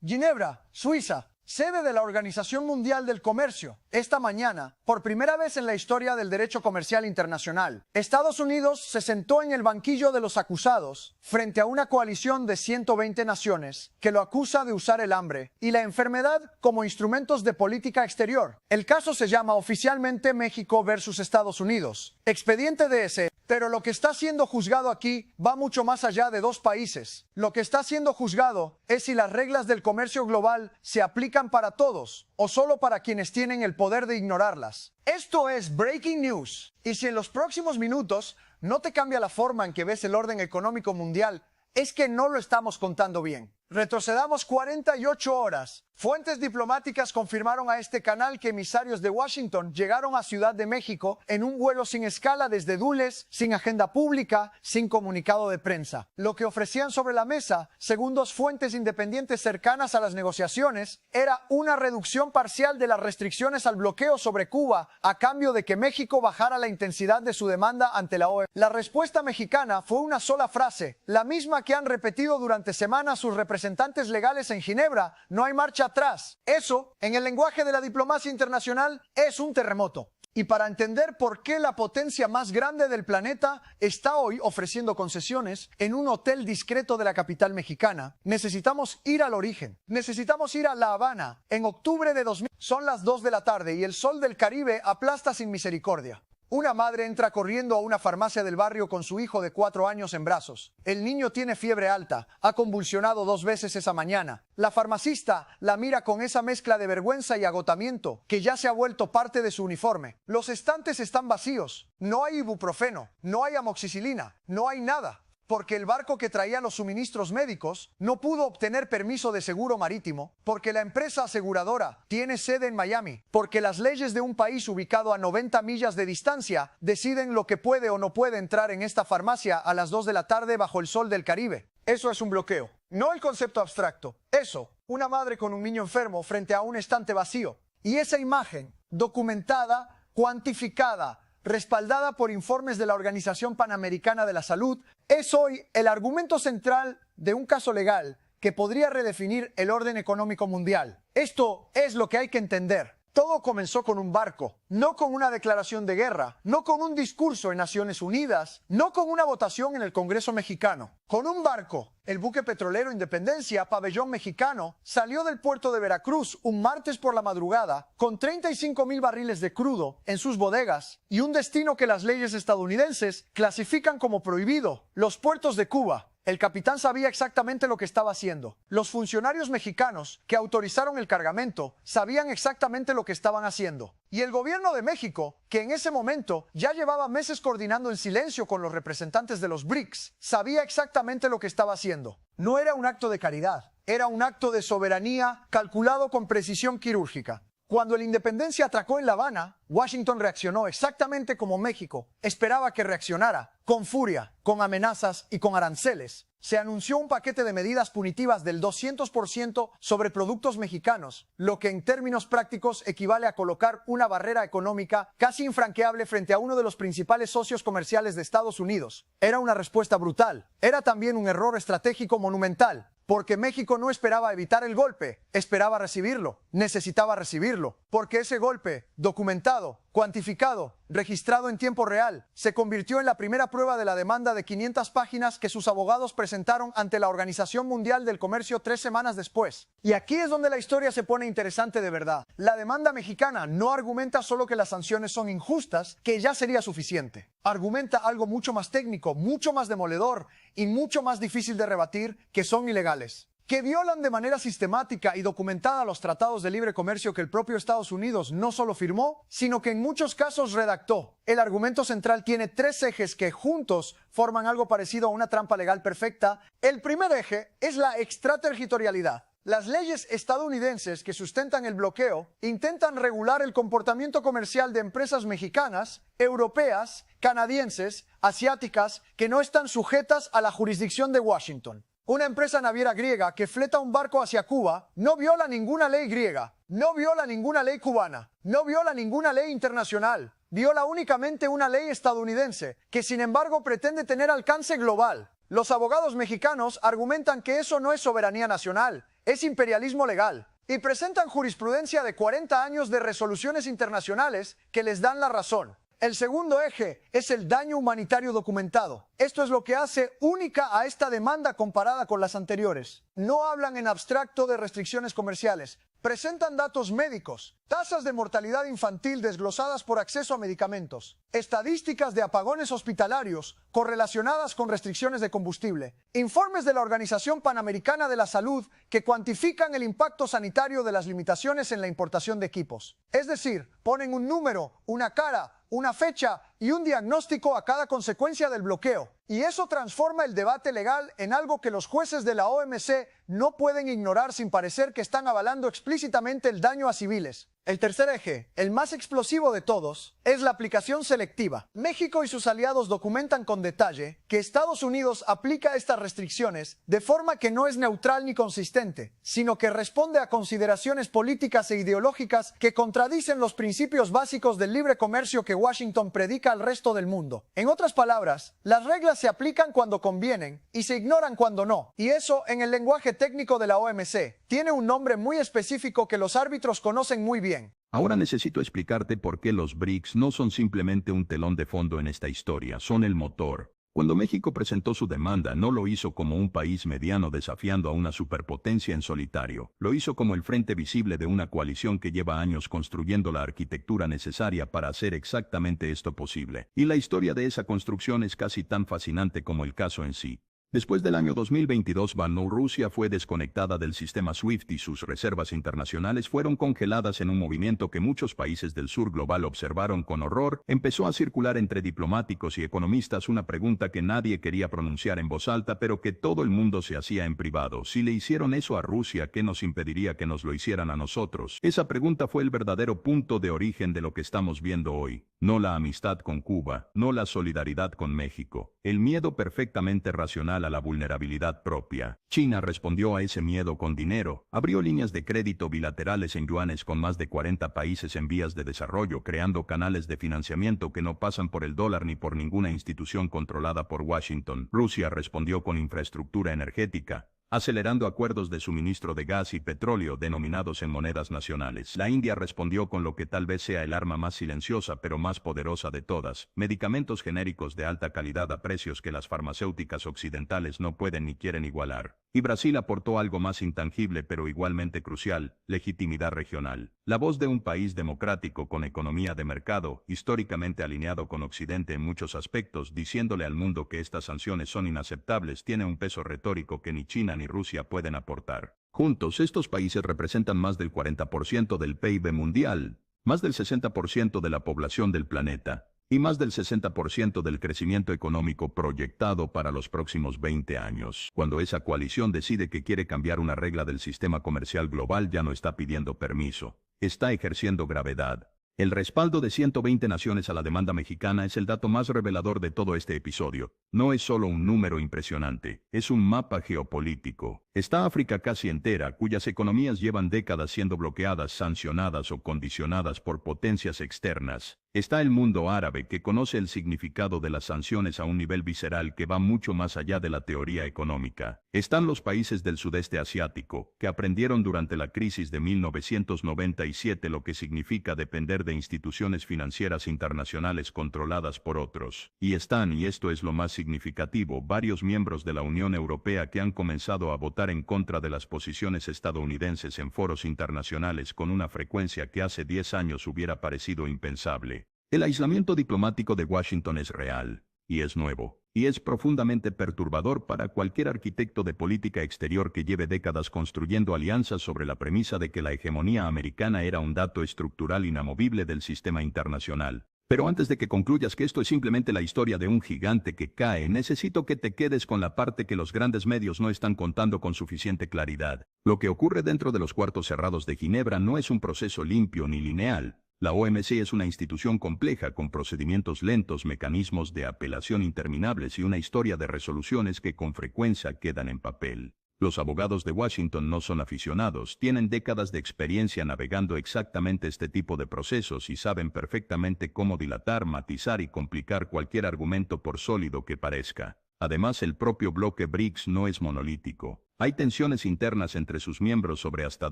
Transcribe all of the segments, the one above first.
Ginebra, Suiza, sede de la Organización Mundial del Comercio. Esta mañana, por primera vez en la historia del derecho comercial internacional, Estados Unidos se sentó en el banquillo de los acusados frente a una coalición de 120 naciones que lo acusa de usar el hambre y la enfermedad como instrumentos de política exterior. El caso se llama oficialmente México versus Estados Unidos. Expediente DS. Pero lo que está siendo juzgado aquí va mucho más allá de dos países. Lo que está siendo juzgado es si las reglas del comercio global se aplican para todos o solo para quienes tienen el poder de ignorarlas. Esto es Breaking News. Y si en los próximos minutos no te cambia la forma en que ves el orden económico mundial, es que no lo estamos contando bien. Retrocedamos 48 horas. Fuentes diplomáticas confirmaron a este canal que emisarios de Washington llegaron a Ciudad de México en un vuelo sin escala desde Dulles, sin agenda pública, sin comunicado de prensa. Lo que ofrecían sobre la mesa, según dos fuentes independientes cercanas a las negociaciones, era una reducción parcial de las restricciones al bloqueo sobre Cuba a cambio de que México bajara la intensidad de su demanda ante la OEA. La respuesta mexicana fue una sola frase, la misma que han repetido durante semanas sus representantes legales en Ginebra: no hay marcha atrás. Eso, en el lenguaje de la diplomacia internacional, es un terremoto. Y para entender por qué la potencia más grande del planeta está hoy ofreciendo concesiones en un hotel discreto de la capital mexicana, necesitamos ir al origen. Necesitamos ir a La Habana. En octubre de 2000, son las 2 de la tarde y el sol del Caribe aplasta sin misericordia. Una madre entra corriendo a una farmacia del barrio con su hijo de 4 años en brazos. El niño tiene fiebre alta, ha convulsionado 2 veces esa mañana. La farmacista la mira con esa mezcla de vergüenza y agotamiento que ya se ha vuelto parte de su uniforme. Los estantes están vacíos, no hay ibuprofeno, no hay amoxicilina, no hay nada. Porque el barco que traía los suministros médicos no pudo obtener permiso de seguro marítimo, porque la empresa aseguradora tiene sede en Miami, porque las leyes de un país ubicado a 90 millas de distancia deciden lo que puede o no puede entrar en esta farmacia a las 2 de la tarde bajo el sol del Caribe. Eso es un bloqueo, no el concepto abstracto. Eso, una madre con un niño enfermo frente a un estante vacío. Y esa imagen, documentada, cuantificada, respaldada por informes de la Organización Panamericana de la Salud, es hoy el argumento central de un caso legal que podría redefinir el orden económico mundial. Esto es lo que hay que entender. Todo comenzó con un barco, no con una declaración de guerra, no con un discurso en Naciones Unidas, no con una votación en el Congreso mexicano. Con un barco, el buque petrolero Independencia, pabellón mexicano, salió del puerto de Veracruz un martes por la madrugada con 35,000 barriles de crudo en sus bodegas y un destino que las leyes estadounidenses clasifican como prohibido: los puertos de Cuba. El capitán sabía exactamente lo que estaba haciendo. Los funcionarios mexicanos que autorizaron el cargamento sabían exactamente lo que estaban haciendo. Y el gobierno de México, que en ese momento ya llevaba meses coordinando en silencio con los representantes de los BRICS, sabía exactamente lo que estaba haciendo. No era un acto de caridad, era un acto de soberanía calculado con precisión quirúrgica. Cuando el Independencia atracó en La Habana, Washington reaccionó exactamente como México esperaba que reaccionara, con furia, con amenazas y con aranceles. Se anunció un paquete de medidas punitivas del 200% sobre productos mexicanos, lo que en términos prácticos equivale a colocar una barrera económica casi infranqueable frente a uno de los principales socios comerciales de Estados Unidos. Era una respuesta brutal. Era también un error estratégico monumental. Porque México no esperaba evitar el golpe, esperaba recibirlo, necesitaba recibirlo, porque ese golpe, documentado, cuantificado, registrado en tiempo real, se convirtió en la primera prueba de la demanda de 500 páginas que sus abogados presentaron ante la Organización Mundial del Comercio 3 semanas después. Y aquí es donde la historia se pone interesante de verdad. La demanda mexicana no argumenta solo que las sanciones son injustas, que ya sería suficiente. Argumenta algo mucho más técnico, mucho más demoledor y mucho más difícil de rebatir, que son ilegales, que violan de manera sistemática y documentada los tratados de libre comercio que el propio Estados Unidos no solo firmó, sino que en muchos casos redactó. El argumento central tiene 3 ejes que juntos forman algo parecido a una trampa legal perfecta. El primer eje es la extraterritorialidad. Las leyes estadounidenses que sustentan el bloqueo intentan regular el comportamiento comercial de empresas mexicanas, europeas, canadienses, asiáticas, que no están sujetas a la jurisdicción de Washington. Una empresa naviera griega que fleta un barco hacia Cuba no viola ninguna ley griega, no viola ninguna ley cubana, no viola ninguna ley internacional, viola únicamente una ley estadounidense, que sin embargo pretende tener alcance global. Los abogados mexicanos argumentan que eso no es soberanía nacional, es imperialismo legal, y presentan jurisprudencia de 40 años de resoluciones internacionales que les dan la razón. El segundo eje es el daño humanitario documentado. Esto es lo que hace única a esta demanda comparada con las anteriores. No hablan en abstracto de restricciones comerciales. Presentan datos médicos, tasas de mortalidad infantil desglosadas por acceso a medicamentos, estadísticas de apagones hospitalarios correlacionadas con restricciones de combustible, informes de la Organización Panamericana de la Salud que cuantifican el impacto sanitario de las limitaciones en la importación de equipos. Es decir, ponen un número, una cara, una fecha y un diagnóstico a cada consecuencia del bloqueo. Y eso transforma el debate legal en algo que los jueces de la OMC no pueden ignorar sin parecer que están avalando explícitamente el daño a civiles. El tercer eje, el más explosivo de todos, es la aplicación selectiva. México y sus aliados documentan con detalle que Estados Unidos aplica estas restricciones de forma que no es neutral ni consistente, sino que responde a consideraciones políticas e ideológicas que contradicen los principios básicos del libre comercio que Washington predica al resto del mundo. En otras palabras, las reglas se aplican cuando convienen y se ignoran cuando no. Y eso, en el lenguaje técnico de la OMC, tiene un nombre muy específico que los árbitros conocen muy bien. Ahora necesito explicarte por qué los BRICS no son simplemente un telón de fondo en esta historia, son el motor. Cuando México presentó su demanda, no lo hizo como un país mediano desafiando a una superpotencia en solitario. Lo hizo como el frente visible de una coalición que lleva años construyendo la arquitectura necesaria para hacer exactamente esto posible. Y la historia de esa construcción es casi tan fascinante como el caso en sí. Después del año 2022, Rusia fue desconectada del sistema SWIFT y sus reservas internacionales fueron congeladas en un movimiento que muchos países del sur global observaron con horror. Empezó a circular entre diplomáticos y economistas una pregunta que nadie quería pronunciar en voz alta, pero que todo el mundo se hacía en privado. Si le hicieron eso a Rusia, ¿qué nos impediría que nos lo hicieran a nosotros? Esa pregunta fue el verdadero punto de origen de lo que estamos viendo hoy. No la amistad con Cuba, no la solidaridad con México. El miedo perfectamente racional a la vulnerabilidad propia. China respondió a ese miedo con dinero, abrió líneas de crédito bilaterales en yuanes con más de 40 países en vías de desarrollo, creando canales de financiamiento que no pasan por el dólar ni por ninguna institución controlada por Washington. Rusia respondió con infraestructura energética, acelerando acuerdos de suministro de gas y petróleo denominados en monedas nacionales. La India respondió con lo que tal vez sea el arma más silenciosa pero más poderosa de todas, medicamentos genéricos de alta calidad a precios que las farmacéuticas occidentales no pueden ni quieren igualar. Y Brasil aportó algo más intangible pero igualmente crucial, legitimidad regional. La voz de un país democrático con economía de mercado, históricamente alineado con Occidente en muchos aspectos, diciéndole al mundo que estas sanciones son inaceptables, tiene un peso retórico que ni China ni Rusia pueden aportar. Juntos, estos países representan más del 40% del PIB mundial, más del 60% de la población del planeta, y más del 60% del crecimiento económico proyectado para los próximos 20 años. Cuando esa coalición decide que quiere cambiar una regla del sistema comercial global, ya no está pidiendo permiso, está ejerciendo gravedad. El respaldo de 120 naciones a la demanda mexicana es el dato más revelador de todo este episodio. No es solo un número impresionante, es un mapa geopolítico. Está África casi entera, cuyas economías llevan décadas siendo bloqueadas, sancionadas o condicionadas por potencias externas. Está el mundo árabe, que conoce el significado de las sanciones a un nivel visceral que va mucho más allá de la teoría económica. Están los países del sudeste asiático, que aprendieron durante la crisis de 1997 lo que significa depender de instituciones financieras internacionales controladas por otros. Y están, y esto es lo más significativo, varios miembros de la Unión Europea que han comenzado a votar en contra de las posiciones estadounidenses en foros internacionales con una frecuencia que hace 10 años hubiera parecido impensable. El aislamiento diplomático de Washington es real, y es nuevo, y es profundamente perturbador para cualquier arquitecto de política exterior que lleve décadas construyendo alianzas sobre la premisa de que la hegemonía americana era un dato estructural inamovible del sistema internacional. Pero antes de que concluyas que esto es simplemente la historia de un gigante que cae, necesito que te quedes con la parte que los grandes medios no están contando con suficiente claridad. Lo que ocurre dentro de los cuartos cerrados de Ginebra no es un proceso limpio ni lineal. La OMC es una institución compleja con procedimientos lentos, mecanismos de apelación interminables y una historia de resoluciones que con frecuencia quedan en papel. Los abogados de Washington no son aficionados, tienen décadas de experiencia navegando exactamente este tipo de procesos y saben perfectamente cómo dilatar, matizar y complicar cualquier argumento por sólido que parezca. Además, el propio bloque BRICS no es monolítico. Hay tensiones internas entre sus miembros sobre hasta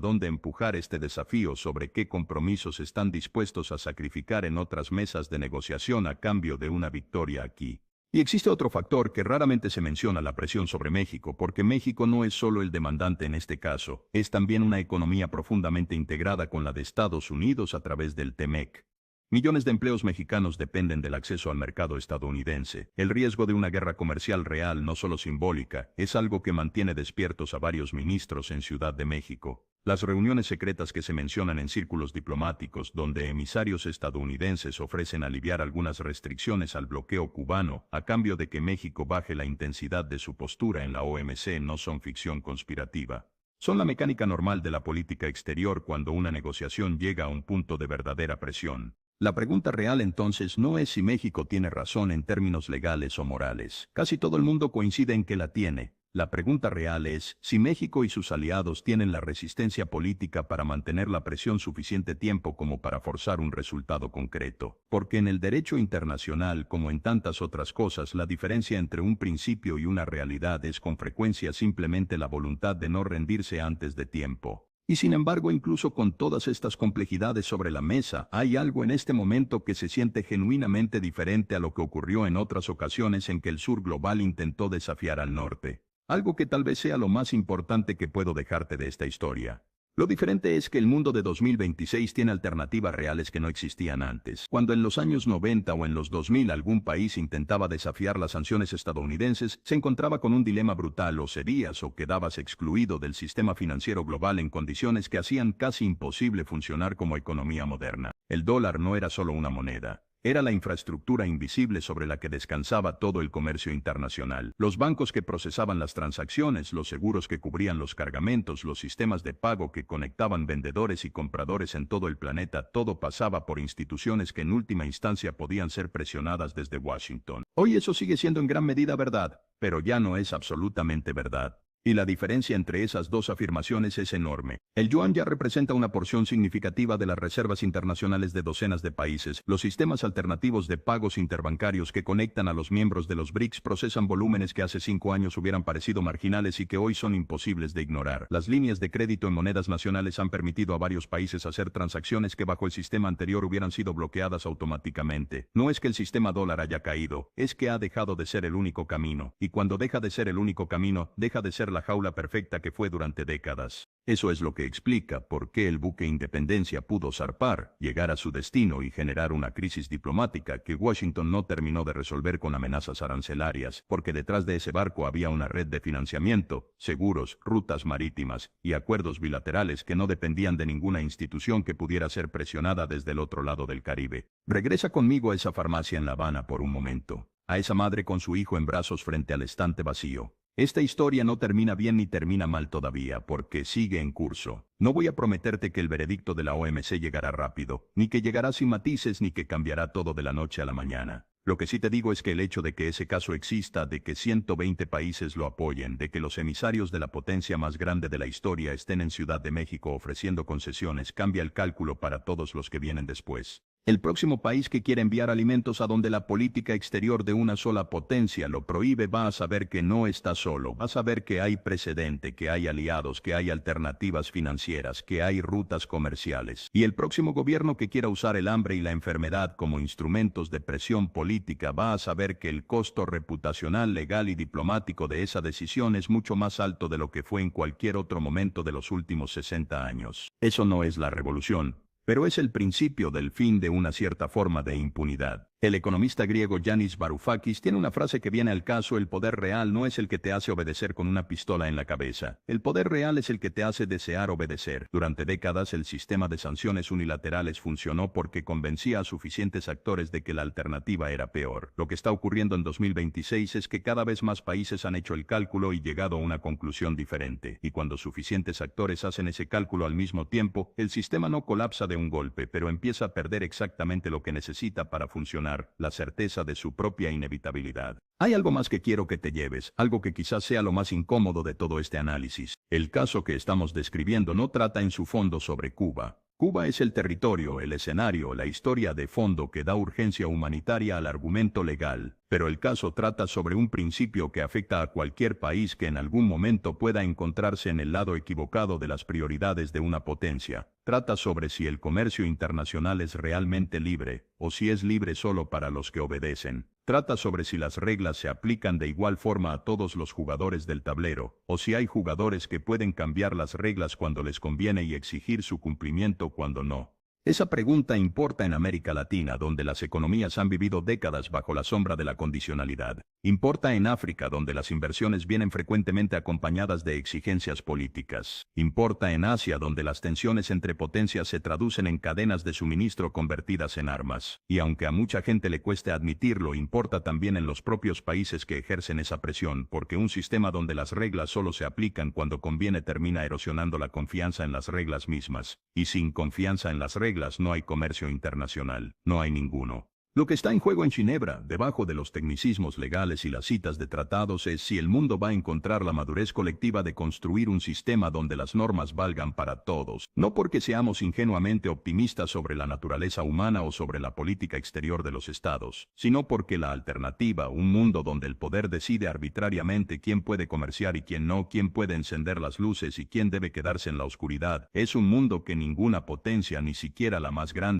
dónde empujar este desafío, sobre qué compromisos están dispuestos a sacrificar en otras mesas de negociación a cambio de una victoria aquí. Y existe otro factor que raramente se menciona: la presión sobre México, porque México no es solo el demandante en este caso, es también una economía profundamente integrada con la de Estados Unidos a través del TEMEC. Millones de empleos mexicanos dependen del acceso al mercado estadounidense. El riesgo de una guerra comercial real, no solo simbólica, es algo que mantiene despiertos a varios ministros en Ciudad de México. Las reuniones secretas que se mencionan en círculos diplomáticos, donde emisarios estadounidenses ofrecen aliviar algunas restricciones al bloqueo cubano a cambio de que México baje la intensidad de su postura en la OMC, no son ficción conspirativa. Son la mecánica normal de la política exterior cuando una negociación llega a un punto de verdadera presión. La pregunta real entonces no es si México tiene razón en términos legales o morales. Casi todo el mundo coincide en que la tiene. La pregunta real es si México y sus aliados tienen la resistencia política para mantener la presión suficiente tiempo como para forzar un resultado concreto. Porque en el derecho internacional, como en tantas otras cosas, la diferencia entre un principio y una realidad es con frecuencia simplemente la voluntad de no rendirse antes de tiempo. Y sin embargo, incluso con todas estas complejidades sobre la mesa, hay algo en este momento que se siente genuinamente diferente a lo que ocurrió en otras ocasiones en que el sur global intentó desafiar al norte. Algo que tal vez sea lo más importante que puedo dejarte de esta historia. Lo diferente es que el mundo de 2026 tiene alternativas reales que no existían antes. Cuando en los años 90 o en los 2000 algún país intentaba desafiar las sanciones estadounidenses, se encontraba con un dilema brutal: o cedías o quedabas excluido del sistema financiero global en condiciones que hacían casi imposible funcionar como economía moderna. El dólar no era solo una moneda. Era la infraestructura invisible sobre la que descansaba todo el comercio internacional. Los bancos que procesaban las transacciones, los seguros que cubrían los cargamentos, los sistemas de pago que conectaban vendedores y compradores en todo el planeta, todo pasaba por instituciones que en última instancia podían ser presionadas desde Washington. Hoy eso sigue siendo en gran medida verdad, pero ya no es absolutamente verdad. Y la diferencia entre esas dos afirmaciones es enorme. El yuan ya representa una porción significativa de las reservas internacionales de docenas de países. Los sistemas alternativos de pagos interbancarios que conectan a los miembros de los BRICS procesan volúmenes que hace 5 años hubieran parecido marginales y que hoy son imposibles de ignorar. Las líneas de crédito en monedas nacionales han permitido a varios países hacer transacciones que bajo el sistema anterior hubieran sido bloqueadas automáticamente. No es que el sistema dólar haya caído, es que ha dejado de ser el único camino. Y cuando deja de ser el único camino, deja de ser la jaula perfecta que fue durante décadas. Eso es lo que explica por qué el buque Independencia pudo zarpar, llegar a su destino y generar una crisis diplomática que Washington no terminó de resolver con amenazas arancelarias, porque detrás de ese barco había una red de financiamiento, seguros, rutas marítimas y acuerdos bilaterales que no dependían de ninguna institución que pudiera ser presionada desde el otro lado del Caribe. Regresa conmigo a esa farmacia en La Habana por un momento, a esa madre con su hijo en brazos frente al estante vacío. Esta historia no termina bien ni termina mal todavía, porque sigue en curso. No voy a prometerte que el veredicto de la OMC llegará rápido, ni que llegará sin matices, ni que cambiará todo de la noche a la mañana. Lo que sí te digo es que el hecho de que ese caso exista, de que 120 países lo apoyen, de que los emisarios de la potencia más grande de la historia estén en Ciudad de México ofreciendo concesiones, cambia el cálculo para todos los que vienen después. El próximo país que quiera enviar alimentos a donde la política exterior de una sola potencia lo prohíbe va a saber que no está solo, va a saber que hay precedente, que hay aliados, que hay alternativas financieras, que hay rutas comerciales. Y el próximo gobierno que quiera usar el hambre y la enfermedad como instrumentos de presión política va a saber que el costo reputacional, legal y diplomático de esa decisión es mucho más alto de lo que fue en cualquier otro momento de los últimos 60 años. Eso no es la revolución, pero es el principio del fin de una cierta forma de impunidad. El economista griego Yanis Varoufakis tiene una frase que viene al caso: el poder real no es el que te hace obedecer con una pistola en la cabeza. El poder real es el que te hace desear obedecer. Durante décadas el sistema de sanciones unilaterales funcionó porque convencía a suficientes actores de que la alternativa era peor. Lo que está ocurriendo en 2026 es que cada vez más países han hecho el cálculo y llegado a una conclusión diferente. Y cuando suficientes actores hacen ese cálculo al mismo tiempo, el sistema no colapsa de un golpe, pero empieza a perder exactamente lo que necesita para funcionar: la certeza de su propia inevitabilidad. Hay algo más que quiero que te lleves, algo que quizás sea lo más incómodo de todo este análisis. El caso que estamos describiendo no trata en su fondo sobre Cuba. Cuba es el territorio, el escenario, la historia de fondo que da urgencia humanitaria al argumento legal, pero el caso trata sobre un principio que afecta a cualquier país que en algún momento pueda encontrarse en el lado equivocado de las prioridades de una potencia. Trata sobre si el comercio internacional es realmente libre, o si es libre solo para los que obedecen. Trata sobre si las reglas se aplican de igual forma a todos los jugadores del tablero, o si hay jugadores que pueden cambiar las reglas cuando les conviene y exigir su cumplimiento cuando no. Esa pregunta importa en América Latina, donde las economías han vivido décadas bajo la sombra de la condicionalidad. Importa en África, donde las inversiones vienen frecuentemente acompañadas de exigencias políticas. Importa en Asia, donde las tensiones entre potencias se traducen en cadenas de suministro convertidas en armas. Y aunque a mucha gente le cueste admitirlo, importa también en los propios países que ejercen esa presión, porque un sistema donde las reglas solo se aplican cuando conviene termina erosionando la confianza en las reglas mismas. Y sin confianza en las reglas, no hay comercio internacional, no hay ninguno. Lo que está en juego en Ginebra, debajo de los tecnicismos legales y las citas de tratados, es si el mundo va a encontrar la madurez colectiva de construir un sistema donde las normas valgan para todos, no porque seamos ingenuamente optimistas sobre la naturaleza humana o sobre la política exterior de los estados, sino porque la alternativa, un mundo donde el poder decide arbitrariamente quién puede comerciar y quién no, quién puede encender las luces y quién debe quedarse en la oscuridad, es un mundo que ninguna potencia, ni siquiera la más grande,